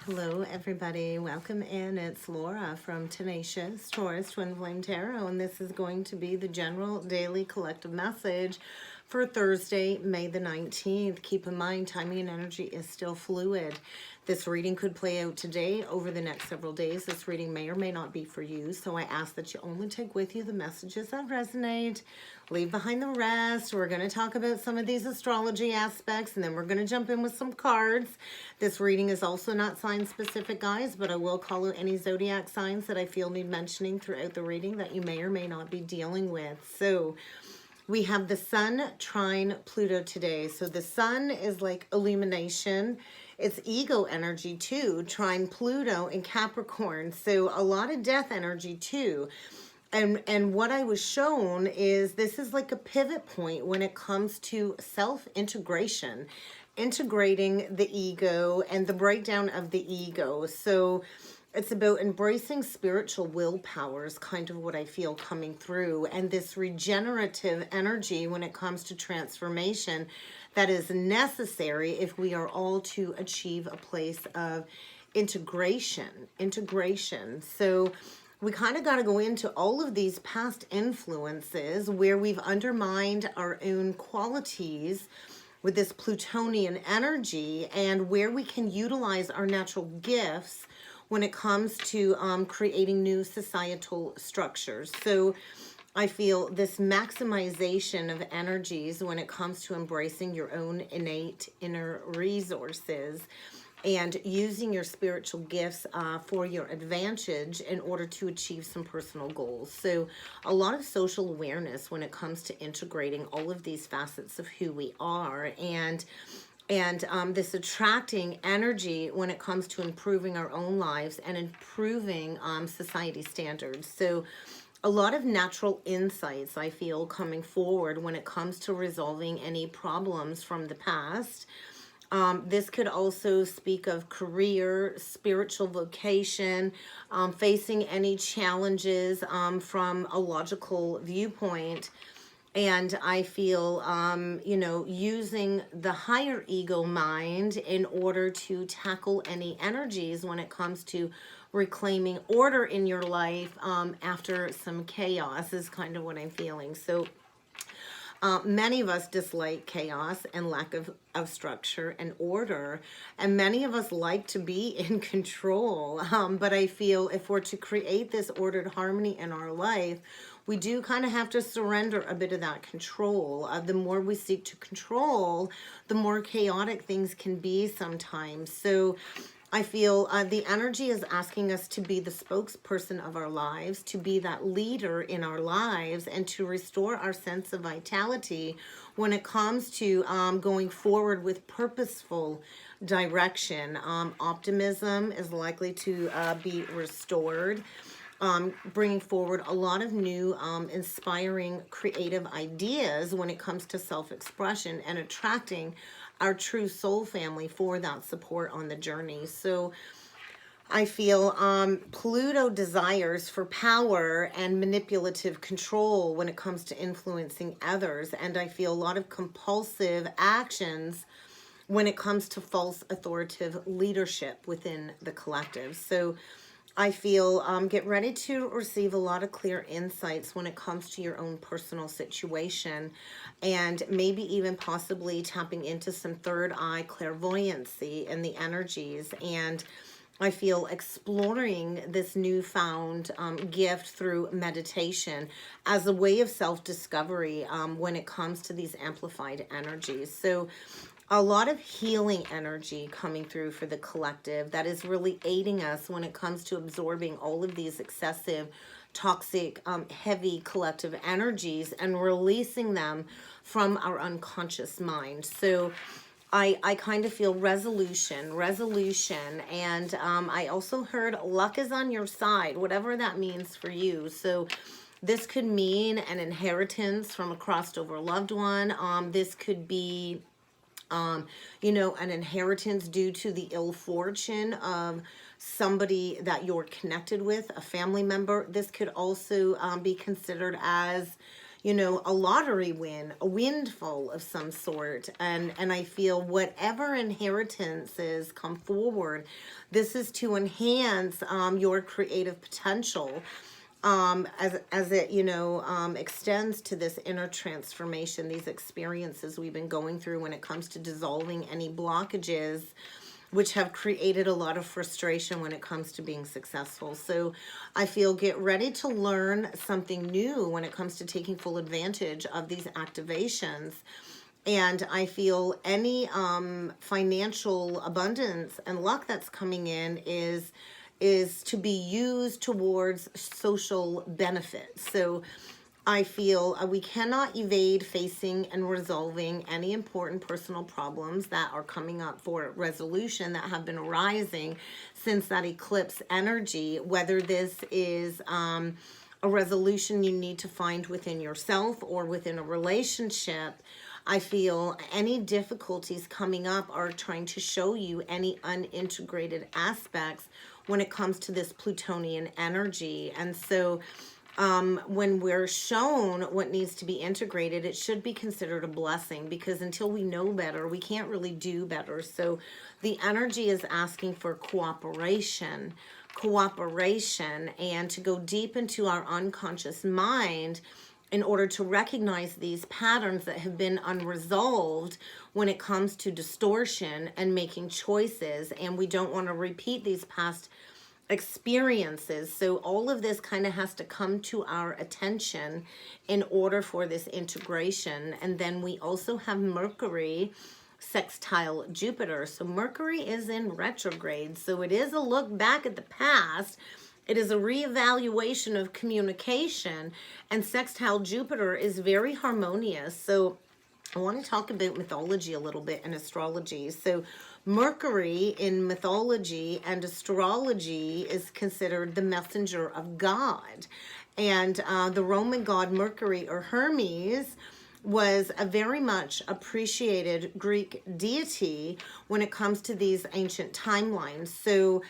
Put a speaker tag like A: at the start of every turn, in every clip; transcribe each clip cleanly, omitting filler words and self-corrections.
A: Hello everybody, welcome in. It's Laura from Tenacious Taurus Twin Flame Tarot, and this is going to be the general daily collective message for Thursday, May the 19th. Keep in mind, timing and energy is still fluid. This reading could play out today, over the next several days. This reading may or may not be for you, so I ask that you only take with you the messages that resonate. Leave behind the rest. We're going to talk about some of these astrology aspects, and then we're going to jump in with some cards. This reading is also not sign specific, guys, but I will call out any zodiac signs that I feel need mentioning throughout the reading that you may or may not be dealing with. So we have the Sun trine Pluto today. So the Sun is like illumination. It's ego energy too, trine Pluto in Capricorn. So a lot of death energy too. And what I was shown is this is like a pivot point when it comes to self-integration, integrating the ego and the breakdown of the ego. So it's about embracing spiritual willpower is kind of what I feel coming through, and this regenerative energy when it comes to transformation that is necessary if we are all to achieve a place of integration. So we kind of got to go into all of these past influences where we've undermined our own qualities with this Plutonian energy, and where we can utilize our natural gifts when it comes to creating new societal structures. So I feel this maximization of energies when it comes to embracing your own innate inner resources and using your spiritual gifts for your advantage in order to achieve some personal goals. So a lot of social awareness when it comes to integrating all of these facets of who we are, and this attracting energy when it comes to improving our own lives and improving society standards. So a lot of natural insights I feel coming forward when it comes to resolving any problems from the past. This could also speak of career, spiritual vocation, facing any challenges from a logical viewpoint. And I feel, using the higher ego mind in order to tackle any energies when it comes to reclaiming order in your life after some chaos is kind of what I'm feeling. So many of us dislike chaos and lack of structure and order, and many of us like to be in control. But I feel if we're to create this ordered harmony in our life, we do kind of have to surrender a bit of that control. The more we seek to control, the more chaotic things can be sometimes. So I feel the energy is asking us to be the spokesperson of our lives, to be that leader in our lives, and to restore our sense of vitality when it comes to going forward with purposeful direction. Optimism is likely to be restored. Bringing forward a lot of new inspiring creative ideas when it comes to self-expression and attracting our true soul family for that support on the journey. So I feel Pluto desires for power and manipulative control when it comes to influencing others, and I feel a lot of compulsive actions when it comes to false authoritative leadership within the collective. So I feel get ready to receive a lot of clear insights when it comes to your own personal situation, and maybe even possibly tapping into some third eye clairvoyancy in the energies. And I feel exploring this newfound gift through meditation as a way of self-discovery when it comes to these amplified energies. So a lot of healing energy coming through for the collective that is really aiding us when it comes to absorbing all of these excessive, toxic, heavy collective energies and releasing them from our unconscious mind. So I kind of feel resolution, and I also heard luck is on your side, whatever that means for you. So this could mean an inheritance from a crossed over loved one. This could be an inheritance due to the ill fortune of somebody that you're connected with, a family member. This could also be considered as, you know, a lottery win, a windfall of some sort. And I feel whatever inheritances come forward, this is to enhance your creative potential. As it, you know, extends to this inner transformation, these experiences we've been going through when it comes to dissolving any blockages, which have created a lot of frustration when it comes to being successful. So I feel get ready to learn something new when it comes to taking full advantage of these activations. And I feel any financial abundance and luck that's coming in is to be used towards social benefits. So I feel we cannot evade facing and resolving any important personal problems that are coming up for resolution that have been arising since that eclipse energy, whether this is a resolution you need to find within yourself or within a relationship. I feel any difficulties coming up are trying to show you any unintegrated aspects when it comes to this Plutonian energy. And so when we're shown what needs to be integrated, it should be considered a blessing, because until we know better, we can't really do better. So the energy is asking for cooperation, and to go deep into our unconscious mind in order to recognize these patterns that have been unresolved when it comes to distortion and making choices. And we don't want to repeat these past experiences. So all of this kind of has to come to our attention in order for this integration. And then we also have Mercury sextile Jupiter. So Mercury is in retrograde. So it is a look back at the past. It is a reevaluation of communication, and sextile Jupiter is very harmonious. So I want to talk about mythology a little bit and astrology. So Mercury in mythology and astrology is considered the messenger of God. And the Roman god Mercury, or Hermes, was a very much appreciated Greek deity when it comes to these ancient timelines. So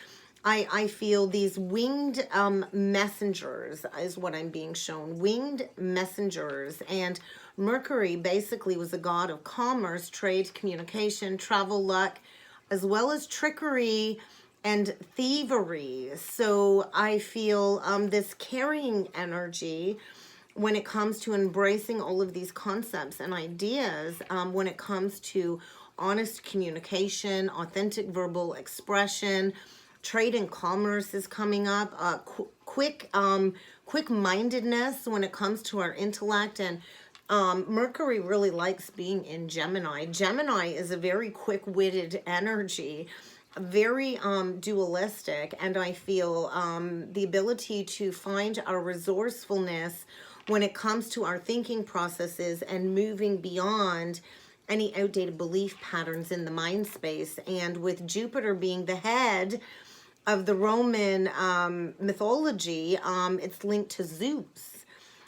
A: I feel these winged messengers is what I'm being shown. Winged messengers. And Mercury basically was a god of commerce, trade, communication, travel, luck, as well as trickery and thievery. So I feel this carrying energy when it comes to embracing all of these concepts and ideas, when it comes to honest communication, authentic verbal expression. Trade and commerce is coming up. Quick-mindedness when it comes to our intellect. And Mercury really likes being in Gemini. Gemini is a very quick-witted energy, very dualistic. And I feel the ability to find our resourcefulness when it comes to our thinking processes and moving beyond any outdated belief patterns in the mind space. And with Jupiter being the head of the Roman mythology, it's linked to Zeus.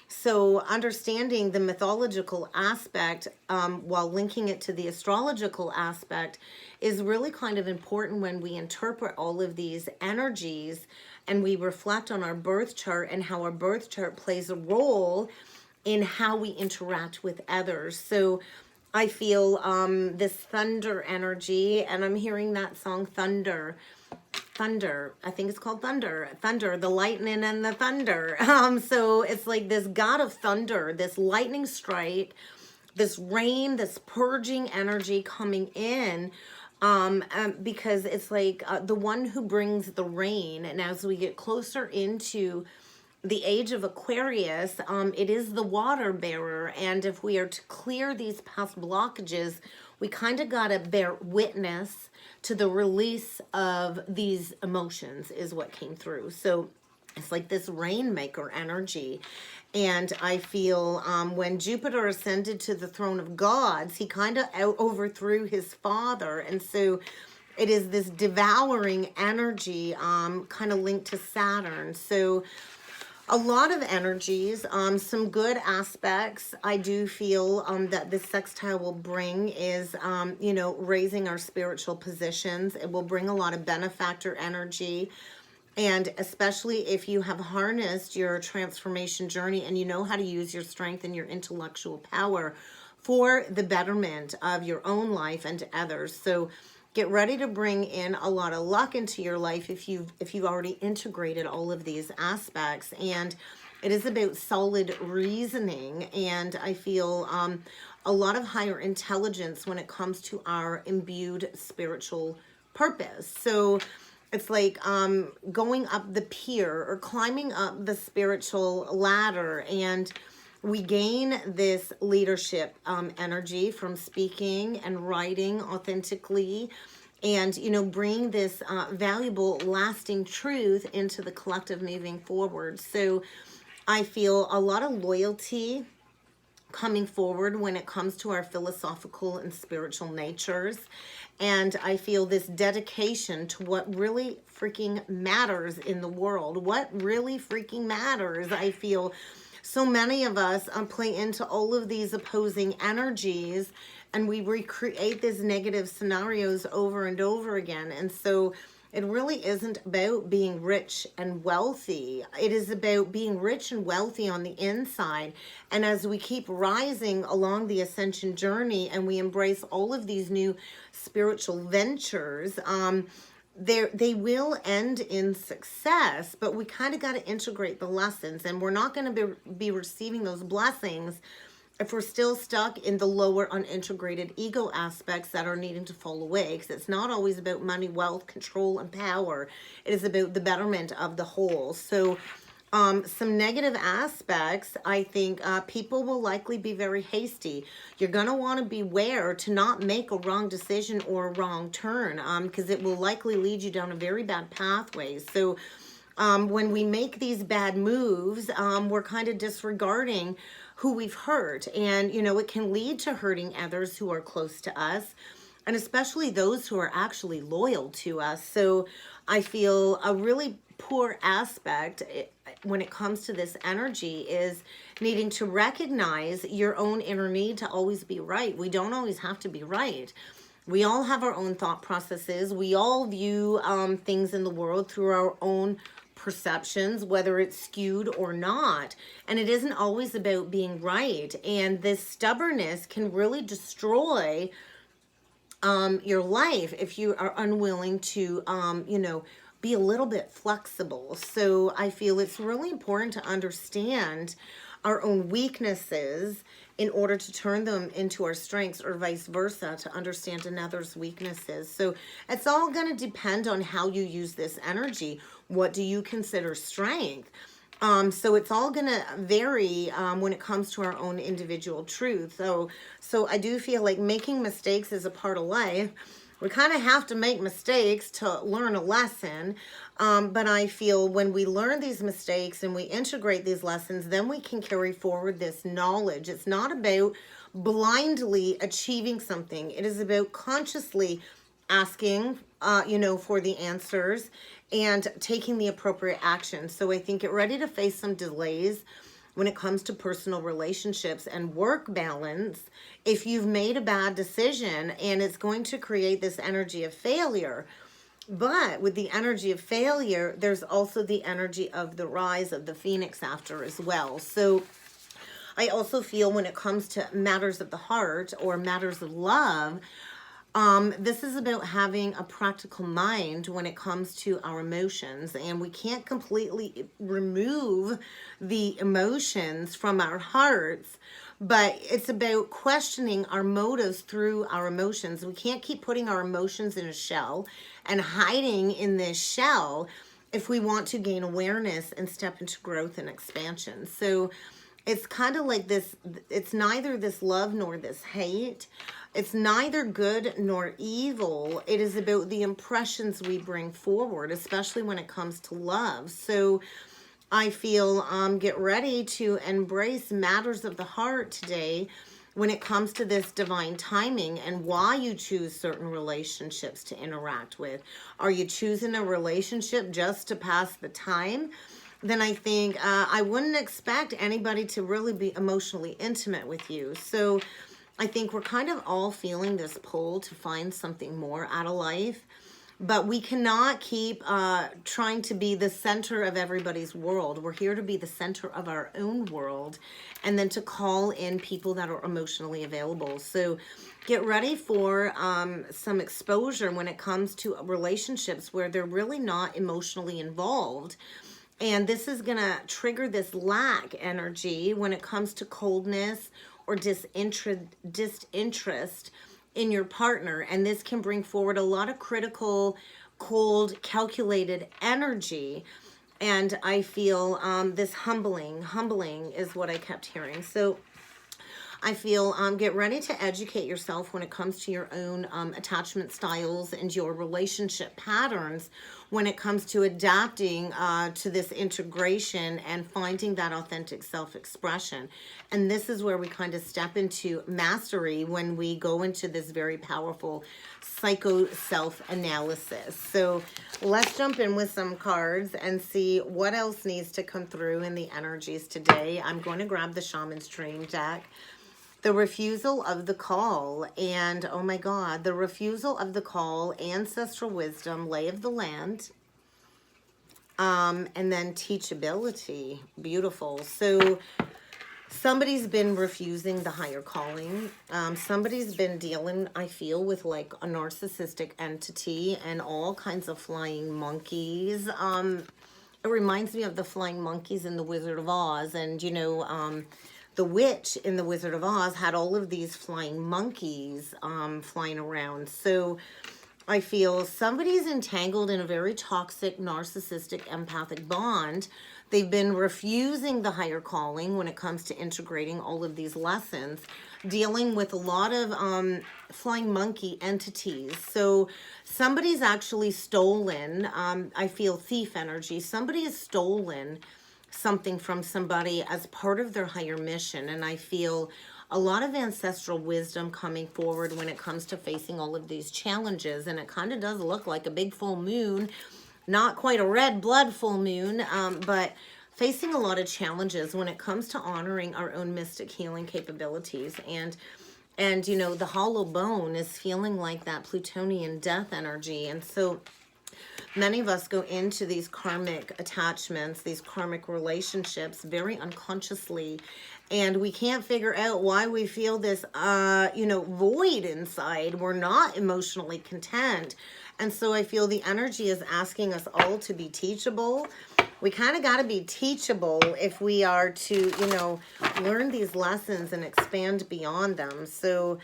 A: So understanding the mythological aspect while linking it to the astrological aspect is really kind of important when we interpret all of these energies and we reflect on our birth chart and how our birth chart plays a role in how we interact with others. So I feel this thunder energy, and I'm hearing that song Thunder, I think it's called Thunder, the lightning and the thunder. So it's like this god of thunder, this lightning strike, this rain, this purging energy coming in, because it's like the one who brings the rain. And as we get closer into the age of Aquarius, it is the water bearer. And if we are to clear these past blockages, we kind of got to bear witness to the release of these emotions is what came through. So it's like this rainmaker energy. And I feel when Jupiter ascended to the throne of gods, he kind of overthrew his father. And so it is this devouring energy kind of linked to Saturn. So a lot of energies, some good aspects I do feel that this sextile will bring is, you know, raising our spiritual positions. It will bring a lot of benefactor energy. And especially if you have harnessed your transformation journey and you know how to use your strength and your intellectual power for the betterment of your own life and others. So get ready to bring in a lot of luck into your life if you've already integrated all of these aspects. And it is about solid reasoning, and I feel a lot of higher intelligence when it comes to our imbued spiritual purpose. So it's like going up the pier or climbing up the spiritual ladder, and we gain this leadership energy from speaking and writing authentically, and bring this valuable lasting truth into the collective moving forward. So I feel a lot of loyalty coming forward when it comes to our philosophical and spiritual natures. And I feel this dedication to what really freaking matters in the world. What really freaking matters. I feel so many of us play into all of these opposing energies, and we recreate these negative scenarios over and over again. And so it really isn't about being rich and wealthy. It is about being rich and wealthy on the inside. And as we keep rising along the ascension journey and we embrace all of these new spiritual ventures, they will end in success, but we kind of got to integrate the lessons, and we're not going to be receiving those blessings if we're still stuck in the lower unintegrated ego aspects that are needing to fall away, because it's not always about money, wealth, control, and power. It is about the betterment of the whole. So some negative aspects, I think people will likely be very hasty. You're going to want to beware to not make a wrong decision or a wrong turn, because it will likely lead you down a very bad pathway. So when we make these bad moves, we're kind of disregarding who we've hurt. And, it can lead to hurting others who are close to us, and especially those who are actually loyal to us. So I feel a really poor aspect when it comes to this energy is needing to recognize your own inner need to always be right. We don't always have to be right. We all have our own thought processes. We all view things in the world through our own perceptions, whether it's skewed or not. And it isn't always about being right. And this stubbornness can really destroy your life if you are unwilling to, be a little bit flexible. So I feel it's really important to understand our own weaknesses in order to turn them into our strengths, or vice versa, to understand another's weaknesses. So it's all going to depend on how you use this energy. What do you consider strength? So it's all going to vary when it comes to our own individual truth. So I do feel like making mistakes is a part of life. We kind of have to make mistakes to learn a lesson. But I feel when we learn these mistakes and we integrate these lessons, then we can carry forward this knowledge. It's not about blindly achieving something. It is about consciously asking, for the answers and taking the appropriate action. So I think get ready to face some delays when it comes to personal relationships and work balance if you've made a bad decision, and it's going to create this energy of failure. But with the energy of failure, there's also the energy of the rise of the phoenix after as well. So I also feel when it comes to matters of the heart or matters of love, this is about having a practical mind when it comes to our emotions, and we can't completely remove the emotions from our hearts, but it's about questioning our motives through our emotions. We can't keep putting our emotions in a shell and hiding in this shell if we want to gain awareness and step into growth and expansion. So it's kind of like this, it's neither this love nor this hate. It's neither good nor evil. It is about the impressions we bring forward, especially when it comes to love. So I feel get ready to embrace matters of the heart today when it comes to this divine timing and why you choose certain relationships to interact with. Are you choosing a relationship just to pass the time? Then I think I wouldn't expect anybody to really be emotionally intimate with you. So I think we're kind of all feeling this pull to find something more out of life. But we cannot keep trying to be the center of everybody's world. We're here to be the center of our own world, and then to call in people that are emotionally available. So get ready for some exposure when it comes to relationships where they're really not emotionally involved. And this is going to trigger this lack energy when it comes to coldness or disinterest in your partner. And this can bring forward a lot of critical, cold, calculated energy. And I feel this humbling is what I kept hearing. So I feel get ready to educate yourself when it comes to your own attachment styles and your relationship patterns when it comes to adapting to this integration and finding that authentic self-expression. And this is where we kind of step into mastery when we go into this very powerful psycho self-analysis. So let's jump in with some cards and see what else needs to come through in the energies today. I'm going to grab the Shaman's Dream deck. The refusal of the call, and oh my God, the refusal of the call, ancestral wisdom, lay of the land, and then teachability. Beautiful. So somebody's been refusing the higher calling. Somebody's been dealing, I feel, with like a narcissistic entity and all kinds of flying monkeys. It reminds me of the flying monkeys in the Wizard of Oz, and you know, the witch in the Wizard of Oz had all of these flying monkeys flying around. So I feel somebody's entangled in a very toxic, narcissistic, empathic bond. They've been refusing the higher calling when it comes to integrating all of these lessons, dealing with a lot of flying monkey entities. So somebody's actually stolen, I feel thief energy. Somebody has stolen something from somebody as part of their higher mission. And I feel a lot of ancestral wisdom coming forward when it comes to facing all of these challenges. And it kind of does look like a big full moon, not quite a red blood full moon, but facing a lot of challenges when it comes to honoring our own mystic healing capabilities. And you know, the hollow bone is feeling like that Plutonian death energy. And so many of us go into these karmic attachments, these karmic relationships very unconsciously, and we can't figure out why we feel this, you know, void inside. We're not emotionally content. And so I feel the energy is asking us all to be teachable. We kind of got to be teachable if we are to, you know, learn these lessons and expand beyond them. So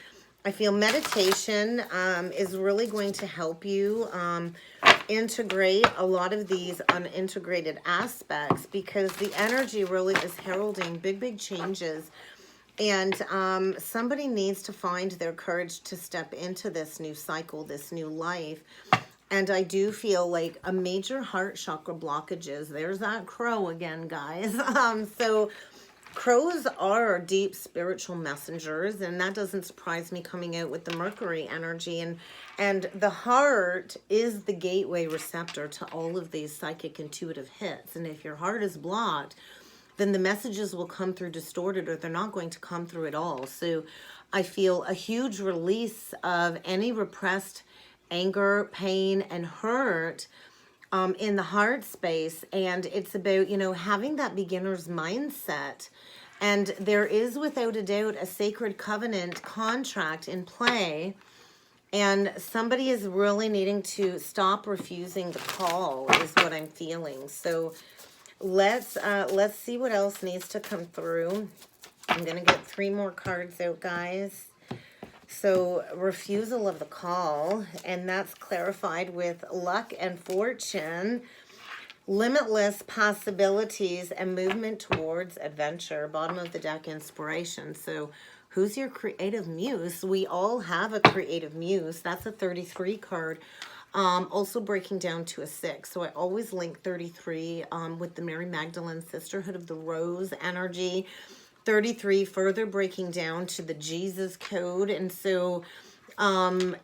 A: I feel meditation is really going to help you integrate a lot of these unintegrated aspects, because the energy really is heralding big changes. And somebody needs to find their courage to step into this new cycle, this new life. And I do feel like a major heart chakra blockages. There's that crow again, guys. So crows are deep spiritual messengers, and that doesn't surprise me coming out with the Mercury energy. And the heart is the gateway receptor to all of these psychic intuitive hits. And if your heart is blocked, then the messages will come through distorted, or they're not going to come through at all. So I feel a huge release of any repressed anger, pain, and hurt in the heart space. And it's about, you know, having that beginner's mindset. And there is, without a doubt, a sacred covenant contract in play. And somebody is really needing to stop refusing the call, is what I'm feeling. So let's see what else needs to come through. I'm going to get 3 more cards out, guys. So refusal of the call, and that's clarified with luck and fortune, limitless possibilities, and movement towards adventure. Bottom of the deck, inspiration. So who's your creative muse? We all have a creative muse. That's a 33 card. Also breaking down to a 6. So I always link 33 with the Mary Magdalene Sisterhood of the Rose energy. 33 further breaking down to the Jesus code. And so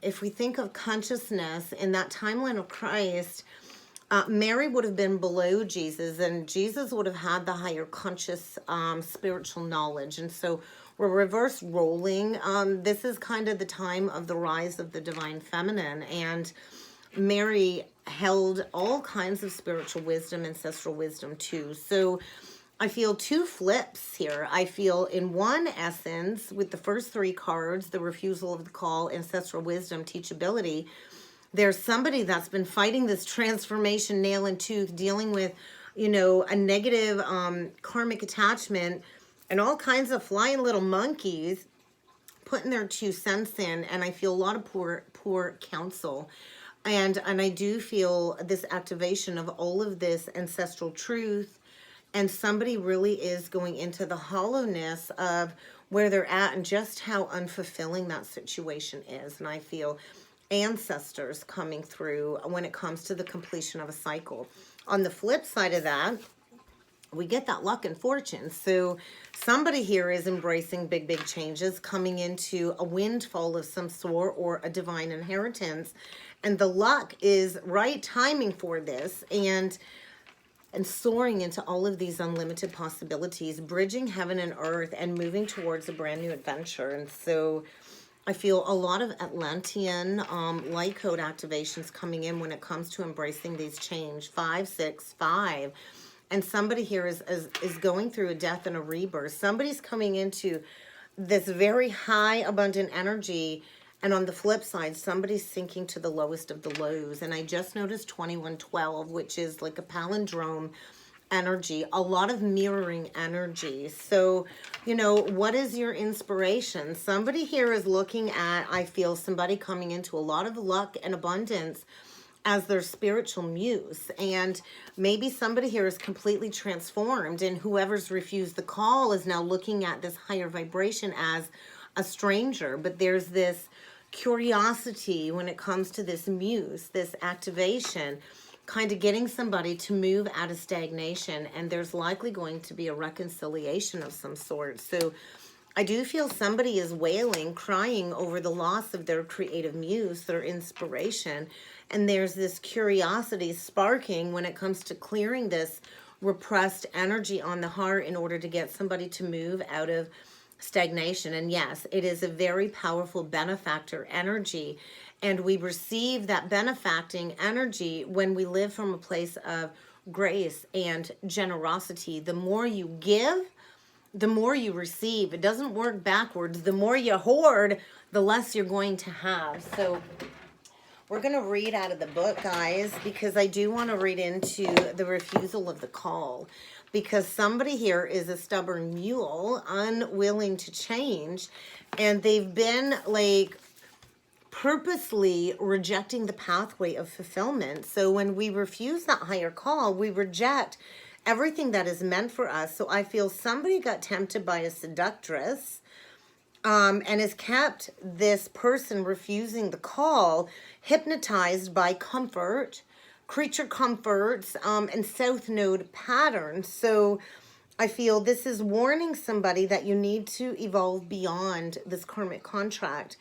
A: if we think of consciousness in that timeline of Christ, Mary would have been below Jesus, and Jesus would have had the higher conscious spiritual knowledge. And so we're reverse rolling. This is kind of the time of the rise of the divine feminine. And Mary held all kinds of spiritual wisdom, ancestral wisdom too. So I feel two flips here. I feel in one essence, with the first three cards, the refusal of the call, ancestral wisdom, teachability, there's somebody that's been fighting this transformation nail and tooth, dealing with, you know, a negative karmic attachment and all kinds of flying little monkeys putting their 2 cents in. And I feel a lot of poor counsel. And I do feel this activation of all of this ancestral truth, and somebody really is going into the hollowness of where they're at and just how unfulfilling that situation is. And I feel ancestors coming through when it comes to the completion of a cycle. On the flip side of that, we get that luck and fortune. So somebody here is embracing big changes, coming into a windfall of some sort or a divine inheritance. And the luck is right timing for this, and soaring into all of these unlimited possibilities, bridging heaven and earth and moving towards a brand new adventure. And so I feel a lot of Atlantean light code activations coming in when it comes to embracing these change. 5, 6, 5. And somebody here is going through a death and a rebirth. Somebody's coming into this very high, abundant energy. And on the flip side, somebody's sinking to the lowest of the lows. And I just noticed 2112, which is like a palindrome energy, a lot of mirroring energy. So, you know, what is your inspiration? Somebody here is looking at, I feel, somebody coming into a lot of luck and abundance as their spiritual muse. And maybe somebody here is completely transformed, and whoever's refused the call is now looking at this higher vibration as a stranger. But there's this curiosity when it comes to this muse, this activation, kind of getting somebody to move out of stagnation, and there's likely going to be a reconciliation of some sort. So I do feel somebody is wailing, crying over the loss of their creative muse, their inspiration, and there's this curiosity sparking when it comes to clearing this repressed energy on the heart in order to get somebody to move out of stagnation. And yes, it is a very powerful benefactor energy, and we receive that benefacting energy when we live from a place of grace and generosity. The more you give, the more you receive. It doesn't work backwards. The more you hoard, the less you're going to have. So we're going to read out of the book, guys, because I do want to read into the refusal of the call, because somebody here is a stubborn mule, unwilling to change, and they've been like purposely rejecting the pathway of fulfillment. So when we refuse that higher call, we reject everything that is meant for us. So I feel somebody got tempted by a seductress, and has kept this person refusing the call hypnotized by comfort, creature comforts, and south node patterns. So I feel this is warning somebody that you need to evolve beyond this karmic contract,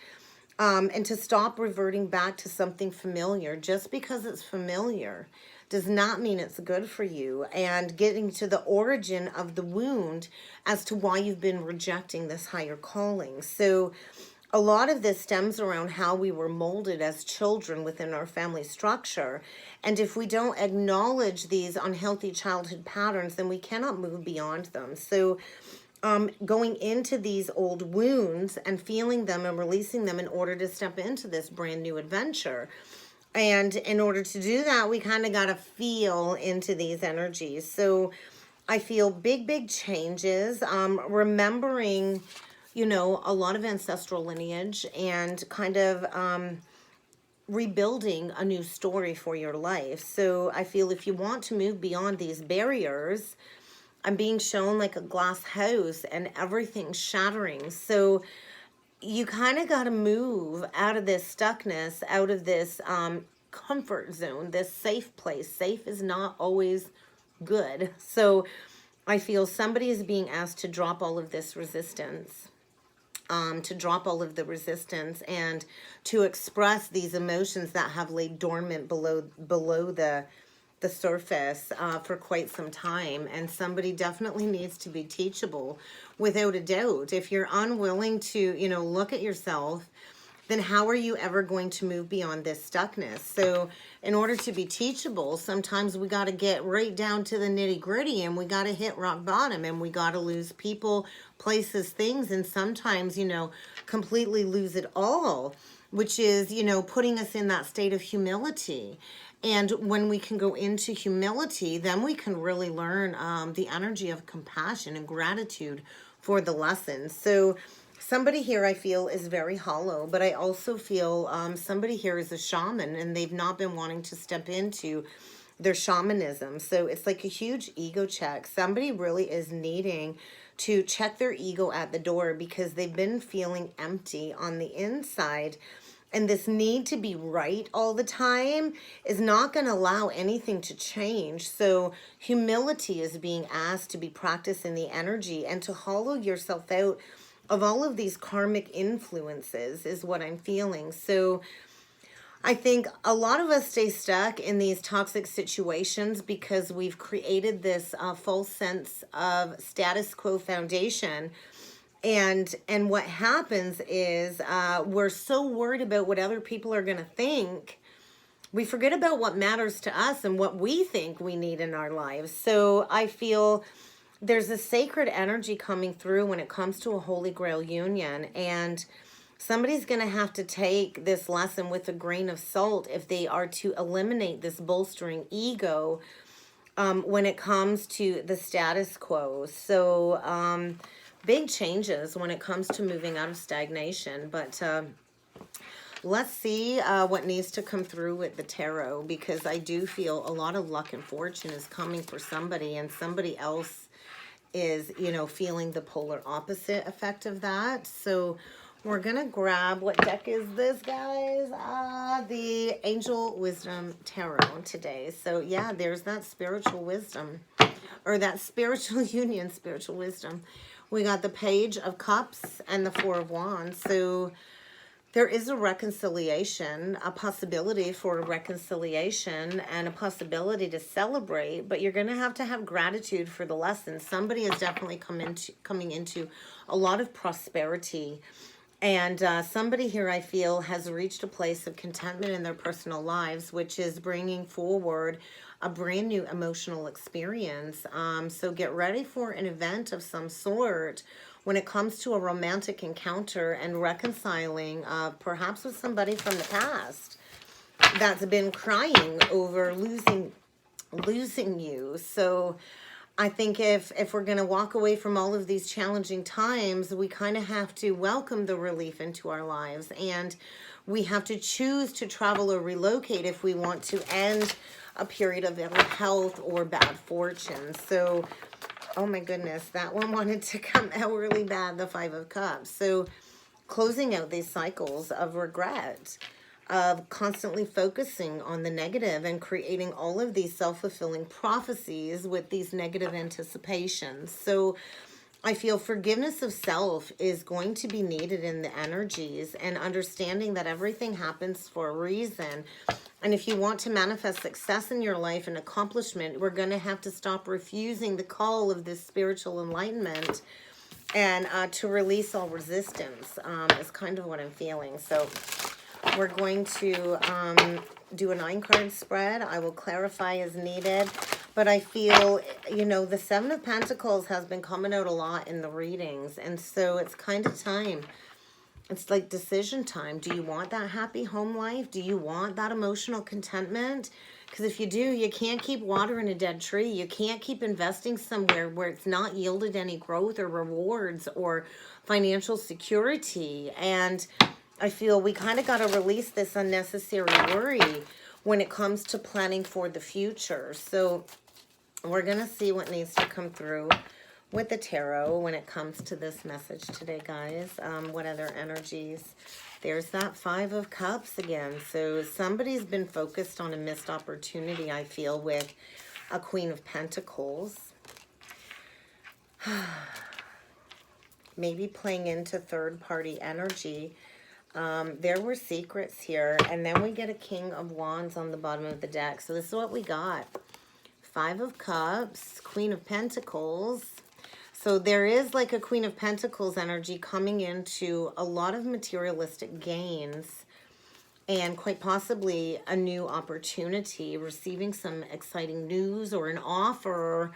A: and to stop reverting back to something familiar. Just because it's familiar does not mean it's good for you, and getting to the origin of the wound as to why you've been rejecting this higher calling. So a lot of this stems around how we were molded as children within our family structure. And if we don't acknowledge these unhealthy childhood patterns, then we cannot move beyond them. So going into these old wounds and feeling them and releasing them in order to step into this brand new adventure. And in order to do that, we kind of got to feel into these energies. So I feel big changes, remembering, you know, a lot of ancestral lineage, and kind of rebuilding a new story for your life. So I feel if you want to move beyond these barriers, I'm being shown like a glass house and everything shattering. So you kind of got to move out of this stuckness, out of this comfort zone, this safe place. Safe is not always good. So I feel somebody is being asked to drop all of this resistance, to drop all of the resistance, and to express these emotions that have laid dormant below the surface for quite some time. And somebody definitely needs to be teachable, without a doubt. If you're unwilling to, you know, look at yourself, then how are you ever going to move beyond this stuckness? So in order to be teachable, sometimes we got to get right down to the nitty gritty, and we got to hit rock bottom, and we got to lose people, places, things, and sometimes, you know, completely lose it all, which is, you know, putting us in that state of humility. And when we can go into humility, then we can really learn the energy of compassion and gratitude for the lessons. So somebody here I feel is very hollow, but I also feel somebody here is a shaman, and they've not been wanting to step into their shamanism. So it's like a huge ego check. Somebody really is needing to check their ego at the door because they've been feeling empty on the inside. And this need to be right all the time is not going to allow anything to change. So humility is being asked to be practiced in the energy and to hollow yourself out of all of these karmic influences is what I'm feeling. So I think a lot of us stay stuck in these toxic situations because we've created this false sense of status quo foundation. And what happens is we're so worried about what other people are going to think, we forget about what matters to us and what we think we need in our lives. So I feel there's a sacred energy coming through when it comes to a Holy Grail union. And somebody's going to have to take this lesson with a grain of salt if they are to eliminate this bolstering ego when it comes to the status quo. So big changes when it comes to moving out of stagnation. But let's see what needs to come through with the tarot, because I do feel a lot of luck and fortune is coming for somebody, and somebody else is, you know, feeling the polar opposite effect of that. So we're going to grab, what deck is this, guys? The Angel Wisdom Tarot today. So yeah, there's that spiritual wisdom, or that spiritual union, spiritual wisdom. We got the Page of Cups and the Four of Wands. So there is a reconciliation, a possibility for a reconciliation, and a possibility to celebrate, but you're going to have gratitude for the lessons. Somebody is definitely coming into a lot of prosperity. And somebody here, I feel, has reached a place of contentment in their personal lives, which is bringing forward a brand new emotional experience. So get ready for an event of some sort when it comes to a romantic encounter and reconciling, perhaps with somebody from the past that's been crying over losing you. So I think if we're going to walk away from all of these challenging times, we kind of have to welcome the relief into our lives, and we have to choose to travel or relocate if we want to end a period of ill health or bad fortune. So, oh my goodness, that one wanted to come out really bad, the Five of Cups. So closing out these cycles of regret, of constantly focusing on the negative and creating all of these self-fulfilling prophecies with these negative anticipations. So I feel forgiveness of self is going to be needed in the energies, and understanding that everything happens for a reason. And if you want to manifest success in your life and accomplishment, we're going to have to stop refusing the call of this spiritual enlightenment, and to release all resistance is kind of what I'm feeling. So we're going to do a 9-card spread. I will clarify as needed. But I feel, you know, the Seven of Pentacles has been coming out a lot in the readings. And so it's kind of time. It's like decision time. Do you want that happy home life? Do you want that emotional contentment? Because if you do, you can't keep watering a dead tree. You can't keep investing somewhere where it's not yielded any growth or rewards or financial security. And I feel we kind of got to release this unnecessary worry when it comes to planning for the future. So we're going to see what needs to come through with the tarot when it comes to this message today, guys. What other energies? There's that Five of Cups again. So somebody's been focused on a missed opportunity, I feel, with a Queen of Pentacles. Maybe playing into third-party energy. There were secrets here. And then we get a King of Wands on the bottom of the deck. So this is what we got. Five of Cups, Queen of Pentacles. So there is like a Queen of Pentacles energy coming into a lot of materialistic gains. and quite possibly a new opportunity, receiving some exciting news or an offer.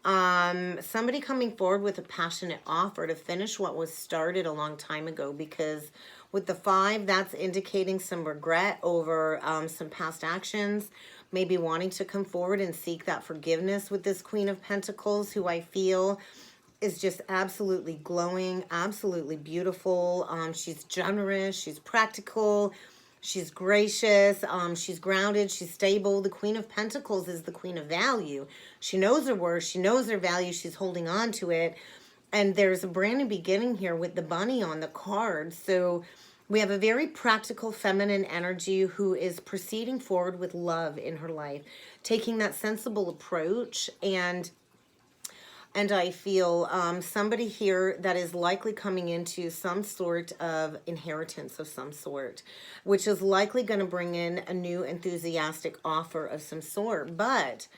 A: Somebody coming forward with a passionate offer to finish what was started a long time ago, because with the 5, that's indicating some regret over some past actions, maybe wanting to come forward and seek that forgiveness with this Queen of Pentacles, who I feel is just absolutely glowing, absolutely beautiful. She's generous, she's practical, she's gracious, she's grounded, she's stable. The Queen of Pentacles is the Queen of value. She knows her worth, she knows her value, she's holding on to it. And there's a brand new beginning here with the bunny on the card. So we have a very practical feminine energy who is proceeding forward with love in her life, taking that sensible approach. And I feel somebody here that is likely coming into some sort of inheritance of some sort, which is likely going to bring in a new enthusiastic offer of some sort. But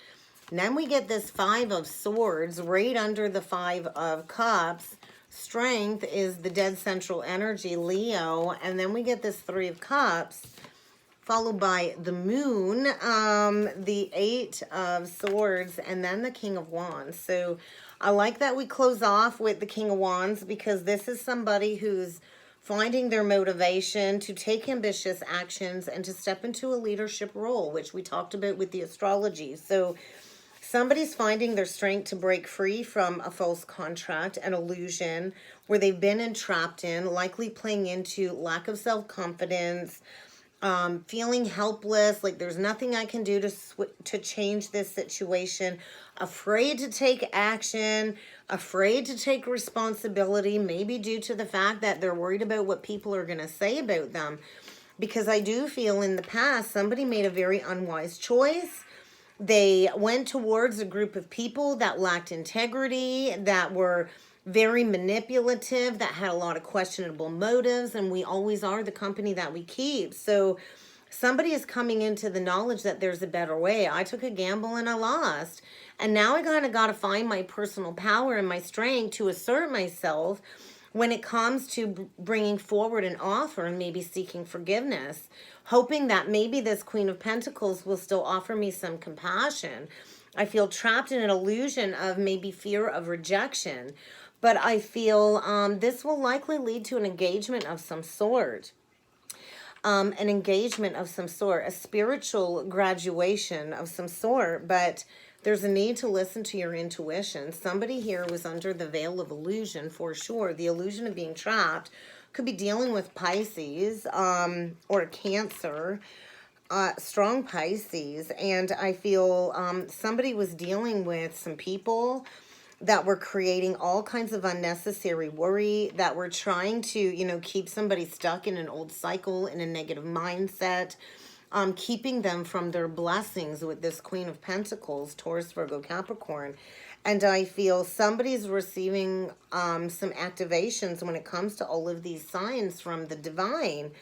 A: then we get this 5 of Swords right under the 5 of Cups. Strength is the dead central energy, Leo. And then we get this 3 of Cups, followed by the Moon, the 8 of Swords, and then the King of Wands. So I like that we close off with the King of Wands, because this is somebody who's finding their motivation to take ambitious actions and to step into a leadership role, which we talked about with the astrology. So somebody's finding their strength to break free from a false contract, an illusion where they've been entrapped in, likely playing into lack of self-confidence, feeling helpless, like there's nothing I can do to change this situation, afraid to take action, afraid to take responsibility, maybe due to the fact that they're worried about what people are going to say about them. Because I do feel in the past, somebody made a very unwise choice. They went towards a group of people that lacked integrity, that were very manipulative, that had a lot of questionable motives, and we always are the company that we keep. So somebody is coming into the knowledge that there's a better way. I took a gamble and I lost. And now I kind of got to find my personal power and my strength to assert myself when it comes to bringing forward an offer and maybe seeking forgiveness, hoping that maybe this Queen of Pentacles will still offer me some compassion. I feel trapped in an illusion of maybe fear of rejection. But I feel this will likely lead to an engagement of some sort. An engagement of some sort, a spiritual graduation of some sort. But there's a need to listen to your intuition. Somebody here was under the veil of illusion for sure. The illusion of being trapped could be dealing with Pisces or Cancer. Strong Pisces. And I feel somebody was dealing with some people that were creating all kinds of unnecessary worry, that were trying to, keep somebody stuck in an old cycle, in a negative mindset, keeping them from their blessings with this Queen of Pentacles, Taurus, Virgo, Capricorn. And I feel somebody's receiving some activations when it comes to all of these signs from the divine.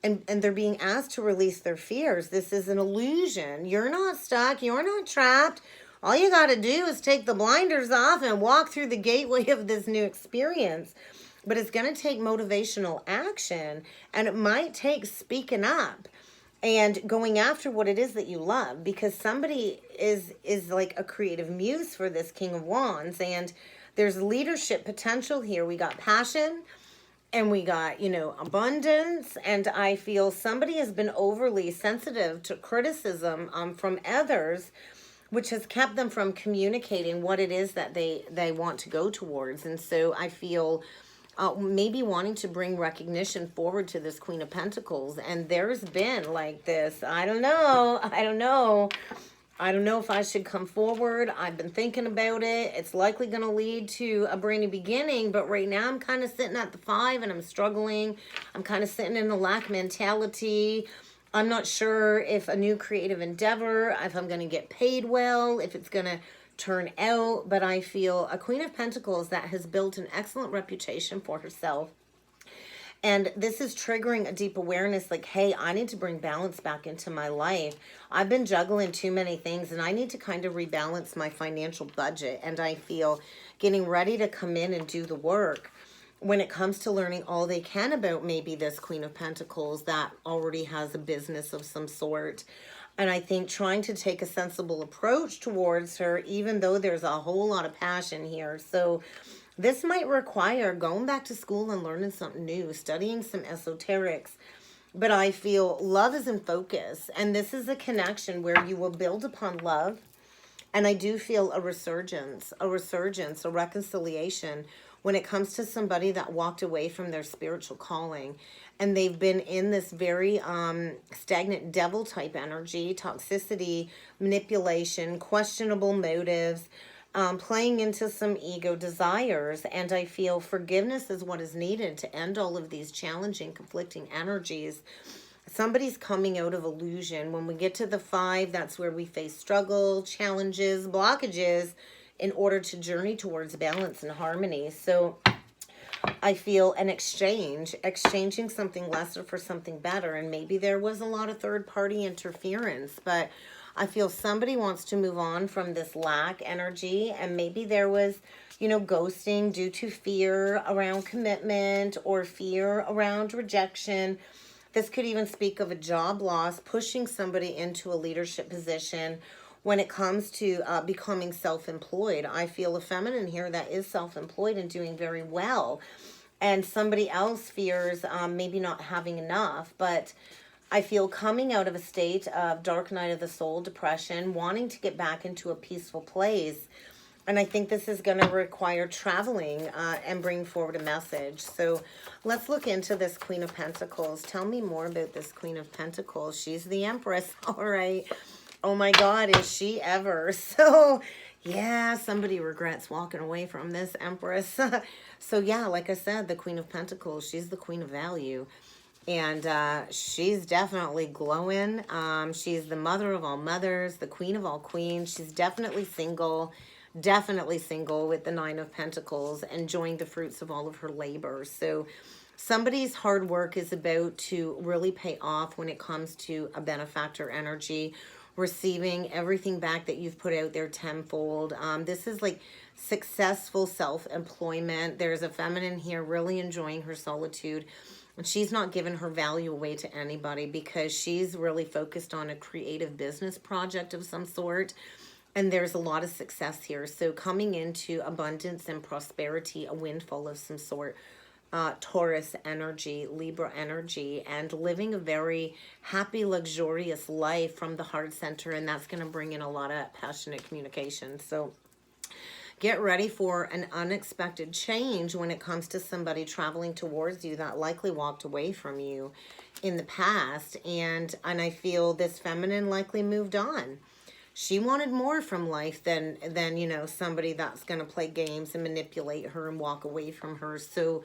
A: And they're being asked to release their fears. This is an illusion. You're not stuck. You're not trapped. All you got to do is take the blinders off and walk through the gateway of this new experience. But it's going to take motivational action, and it might take speaking up and going after what it is that you love, because somebody is like a creative muse for this King of Wands, and there's leadership potential here. We got passion, and we got, abundance, and I feel somebody has been overly sensitive to criticism from others, which has kept them from communicating what it is that they want to go towards. And so I feel maybe wanting to bring recognition forward to this Queen of Pentacles. And there's been like this, I don't know if I should come forward. I've been thinking about it. It's likely going to lead to a brand new beginning. But right now I'm kind of sitting at the 5 and I'm struggling. I'm kind of sitting in the lack mentality. I'm not sure if a new creative endeavor, if I'm going to get paid well, if it's going to turn out. But I feel a Queen of Pentacles that has built an excellent reputation for herself. And this is triggering a deep awareness like, hey, I need to bring balance back into my life. I've been juggling too many things and I need to kind of rebalance my financial budget. And I feel getting ready to come in and do the work. when it comes to learning all they can about maybe this Queen of Pentacles that already has a business of some sort. And I think trying to take a sensible approach towards her, even though there's a whole lot of passion here. So this might require going back to school and learning something new, studying some esoterics. But I feel love is in focus. And this is a connection where you will build upon love. And I do feel a resurgence, a reconciliation when it comes to somebody that walked away from their spiritual calling. And they've been in this very stagnant devil type energy, toxicity, manipulation, questionable motives, playing into some ego desires. And I feel forgiveness is what is needed to end all of these challenging, conflicting energies. Somebody's coming out of illusion. When we get to the 5, that's where we face struggle, challenges, blockages in order to journey towards balance and harmony. So I feel an exchanging something lesser for something better. And maybe there was a lot of third-party interference, but I feel somebody wants to move on from this lack energy. And maybe there was, you know, ghosting due to fear around commitment or fear around rejection. This could even speak of a job loss, pushing somebody into a leadership position. When it comes to becoming self-employed, I feel a feminine here that is self-employed and doing very well. And somebody else fears maybe not having enough. But I feel coming out of a state of dark night of the soul, depression, wanting to get back into a peaceful place. And I think this is going to require traveling and bring forward a message. So let's look into this Queen of Pentacles. Tell me more about this Queen of Pentacles. She's the Empress. All right. Oh my God, is she ever? So yeah, somebody regrets walking away from this Empress. So yeah, like I said, the Queen of Pentacles, she's the Queen of Value. And she's definitely glowing. She's the mother of all mothers, the queen of all queens. She's definitely single with the 9 of Pentacles, enjoying the fruits of all of her labor. So somebody's hard work is about to really pay off when it comes to a benefactor energy, receiving everything back that you've put out there tenfold. This is like successful self-employment. There's a feminine here really enjoying her solitude. And she's not giving her value away to anybody because she's really focused on a creative business project of some sort. And there's a lot of success here. So coming into abundance and prosperity, a windfall of some sort, Taurus energy, Libra energy, and living a very happy, luxurious life from the heart center. And that's going to bring in a lot of passionate communication. So get ready for an unexpected change when it comes to somebody traveling towards you that likely walked away from you in the past. And I feel this feminine likely moved on. She wanted more from life than you know, somebody that's going to play games and manipulate her and walk away from her. So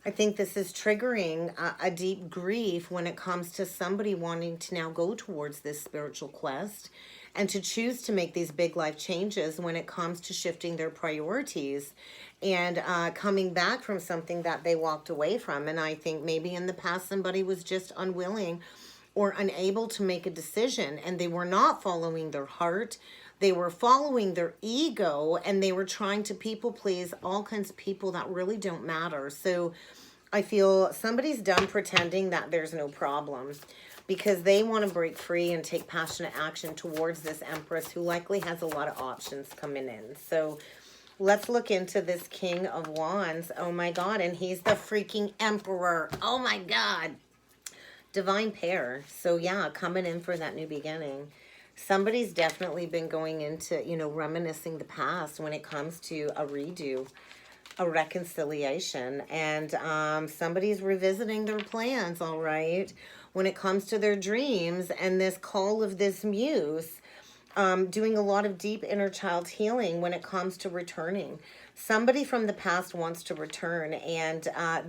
A: I think this is triggering a deep grief when it comes to somebody wanting to now go towards this spiritual quest and to choose to make these big life changes when it comes to shifting their priorities and coming back from something that they walked away from. And I think maybe in the past somebody was just unwilling or unable to make a decision, and they were not following their heart. They were following their ego, and they were trying to people please all kinds of people that really don't matter. So I feel somebody's done pretending that there's no problem because they want to break free and take passionate action towards this Empress who likely has a lot of options coming in. So let's look into this King of Wands. Oh my God, and he's the freaking Emperor. Oh my God. Divine pair. So yeah, coming in for that new beginning. Somebody's definitely been going into, you know, reminiscing the past when it comes to a redo, a reconciliation. And somebody's revisiting their plans, all right, when it comes to their dreams and this call of this muse. Doing a lot of deep inner child healing when it comes to returning. Somebody from the past wants to return, and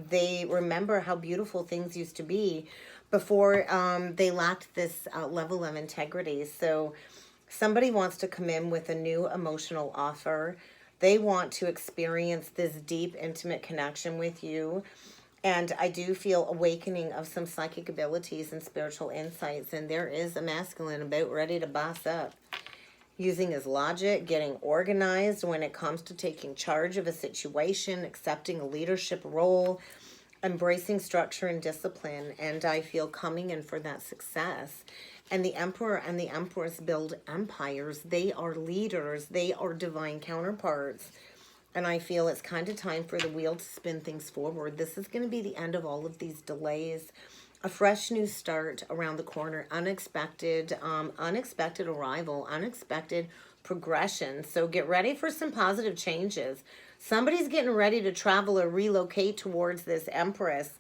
A: they remember how beautiful things used to be before they lacked this level of integrity. So somebody wants to come in with a new emotional offer. They want to experience this deep, intimate connection with you. And I do feel awakening of some psychic abilities and spiritual insights. And there is a masculine about ready to boss up. using his logic, getting organized when it comes to taking charge of a situation, accepting a leadership role, embracing structure and discipline, and I feel coming in for that success. And the Emperor and the Empress build empires. They are leaders. They are divine counterparts. And I feel it's kind of time for the wheel to spin things forward. This is going to be the end of all of these delays. A fresh new start around the corner. Unexpected, unexpected arrival. Unexpected progression. So get ready for some positive changes. Somebody's getting ready to travel or relocate towards this Empress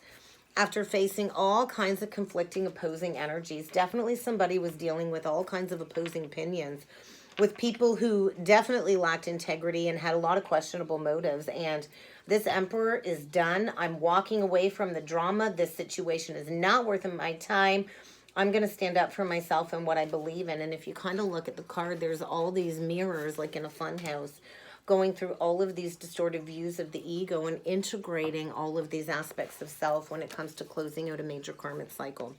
A: after facing all kinds of conflicting, opposing energies. Definitely somebody was dealing with all kinds of opposing opinions, with people who definitely lacked integrity and had a lot of questionable motives. And this Emperor is done. I'm walking away from the drama. This situation is not worth my time. I'm going to stand up for myself and what I believe in. And if you kind of look at the card, there's all these mirrors like in a fun house, going through all of these distorted views of the ego and integrating all of these aspects of self when it comes to closing out a major karmic cycle.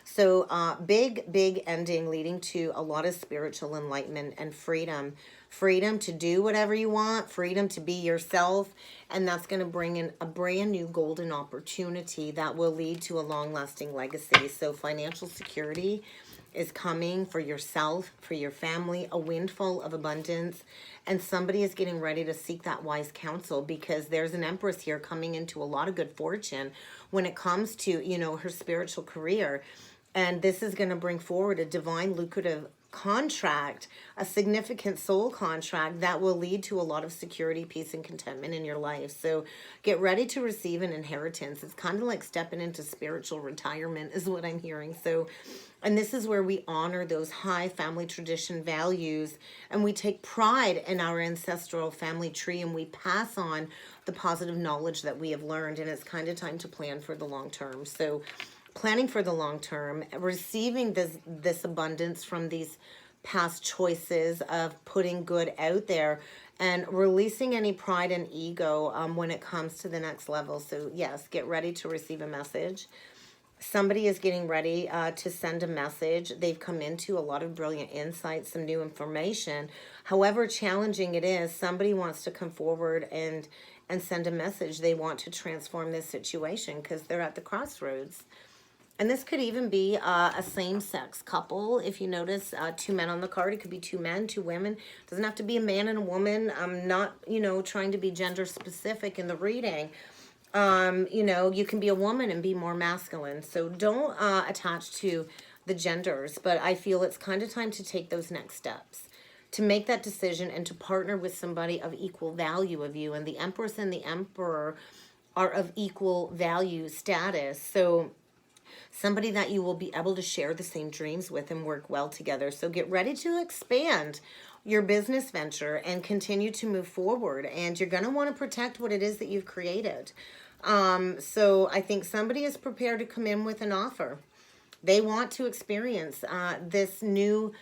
A: So big ending leading to a lot of spiritual enlightenment and freedom. Freedom to do whatever you want, freedom to be yourself, and that's going to bring in a brand new golden opportunity that will lead to a long-lasting legacy. So financial security is coming for yourself, for your family, a windfall of abundance, and somebody is getting ready to seek that wise counsel, because there's an Empress here coming into a lot of good fortune when it comes to, you know, her spiritual career. And this is going to bring forward a divine lucrative contract, a significant soul contract that will lead to a lot of security, peace, and contentment in your life. So get ready to receive an inheritance. It's kind of like stepping into spiritual retirement is what I'm hearing. So, and this is where we honor those high family tradition values, and we take pride in our ancestral family tree, and we pass on the positive knowledge that we have learned. And it's kind of time to plan for the long term. So planning for the long term, receiving this abundance from these past choices of putting good out there, and releasing any pride and ego when it comes to the next level. So yes, get ready to receive a message. Somebody is getting ready to send a message. They've come into a lot of brilliant insights, some new information. However challenging it is, somebody wants to come forward and send a message. They want to transform this situation because they're at the crossroads. And this could even be a same-sex couple. If you notice, two men on the card, it could be two men, two women. It doesn't have to be a man and a woman. I'm not, you know, trying to be gender specific in the reading. You know, you can be a woman and be more masculine. So don't attach to the genders. But I feel it's kind of time to take those next steps, to make that decision and to partner with somebody of equal value of you. And the Empress and the Emperor are of equal value status. So somebody that you will be able to share the same dreams with and work well together. So get ready to expand your business venture and continue to move forward. And you're going to want to protect what it is that you've created. So I think somebody is prepared to come in with an offer. They want to experience this newfound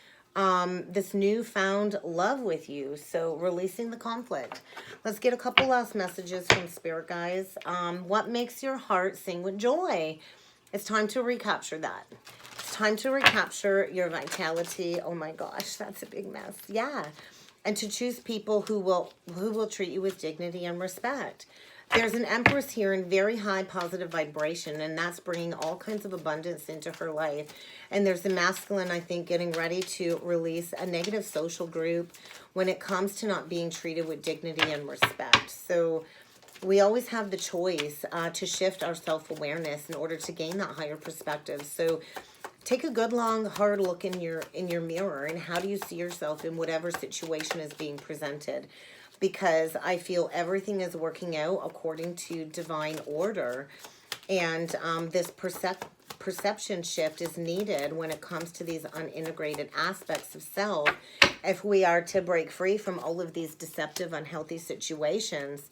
A: love with you. So releasing the conflict. Let's get a couple last messages from Spirit guys. What makes your heart sing with joy? It's time to recapture that. It's time to recapture your vitality. Oh my gosh, that's a big mess. Yeah. And to choose people who will treat you with dignity and respect. There's an Empress here in very high positive vibration, and that's bringing all kinds of abundance into her life. And there's a masculine, I think, getting ready to release a negative social group when it comes to not being treated with dignity and respect. So we always have the choice to shift our self-awareness in order to gain that higher perspective. So take a good, long, hard look in your mirror, and how do you see yourself in whatever situation is being presented? Because I feel everything is working out according to divine order, and this perception shift is needed when it comes to these unintegrated aspects of self if we are to break free from all of these deceptive, unhealthy situations,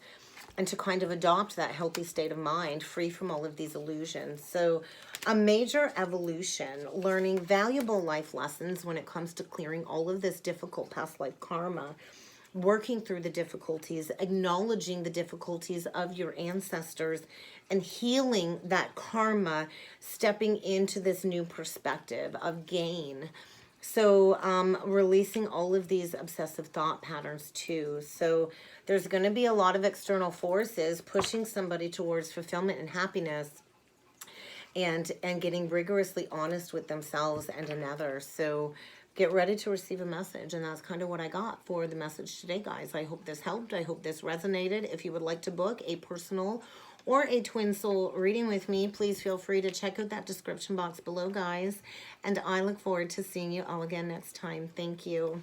A: and to kind of adopt that healthy state of mind, free from all of these illusions. So a major evolution, learning valuable life lessons when it comes to clearing all of this difficult past life karma, working through the difficulties, acknowledging the difficulties of your ancestors, and healing that karma, stepping into this new perspective of gain. So releasing all of these obsessive thought patterns too. So there's going to be a lot of external forces pushing somebody towards fulfillment and happiness, and getting rigorously honest with themselves and another. So get ready to receive a message, and that's kind of what I got for the message today, guys. I hope this helped. I hope this resonated. If you would like to book a personal or a twin soul reading with me, please feel free to check out that description box below, guys. And I look forward to seeing you all again next time. Thank you.